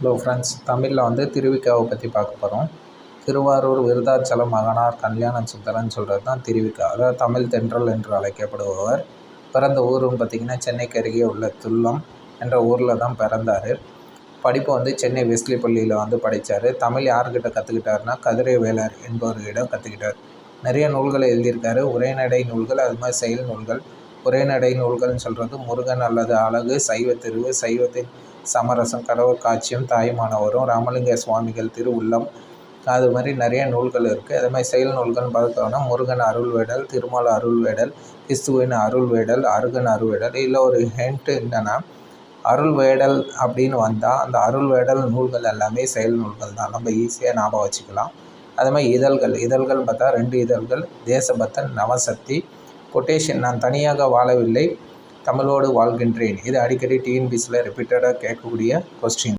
Hello friends, தமிழில் திருவிக்காவை பற்றி பார்க்க போகிறோம். திருவாரூர் விருதாச்சலம் மகனார் கல்யாண சுந்தரன் சொல்கிறது தான் திருவிக்கா. அதாவது தமிழ் தென்றல் என்று அழைக்கப்படுபவர். பிறந்த ஊருன்னு பார்த்திங்கன்னா சென்னைக்கு அருகே உள்ள துல்லம் என்ற ஊரில் தான் பிறந்தார். படிப்பு சென்னை வெஸ்லி பள்ளியில் படித்தார். தமிழ் யார்கிட்ட கற்றுக்கிட்டாருன்னா கதிரை வேலர் என்பவர்களிடம் கற்றுக்கிட்டார். நிறைய நூல்களை எழுதியிருக்காரு. உரைநடை நூல்கள், அது மாதிரி செயல் நூல்கள். உரைநடை நூல்கள்னு சொல்கிறது முருகன் அல்லது அழகு, சைவ திருவு, சைவத்தின் சமரசம், கடவுள் காட்சியம், தாயுமானவரும், ராமலிங்க சுவாமிகள் திருவுள்ளம், அது மாதிரி நிறைய நூல்கள் இருக்குது. அது மாதிரி செயல் நூல்கள்னு பார்த்தோம்னா முருகன் அருள்வேடல், திருமால் அருள்வேடல், கிறிஸ்துவின் அருள்வேடல், அருகன் அருள்வேடல். இதில் ஒரு ஹிண்ட் என்னென்னா, அருள்வேடல் அப்படின்னு வந்தால் அந்த அருள்வேடல் நூல்கள் எல்லாமே செயல் நூல்கள் தான். நம்ம ஈஸியாக ஞாபகம் வச்சுக்கலாம். அது மாதிரி இதழ்கள் பார்த்தா 2 இதழ்கள்: தேசபக்தன், நவசக்தி. கொட்டேஷன்: நான் தனியாக வாழவில்லை, தமிழோடு வாழ்கின்றேன். இது அடிக்கடி டிஎன்பிஎஸ்சியில் ரிப்பீட்டடாக கேட்கக்கூடிய கொஸ்டின்.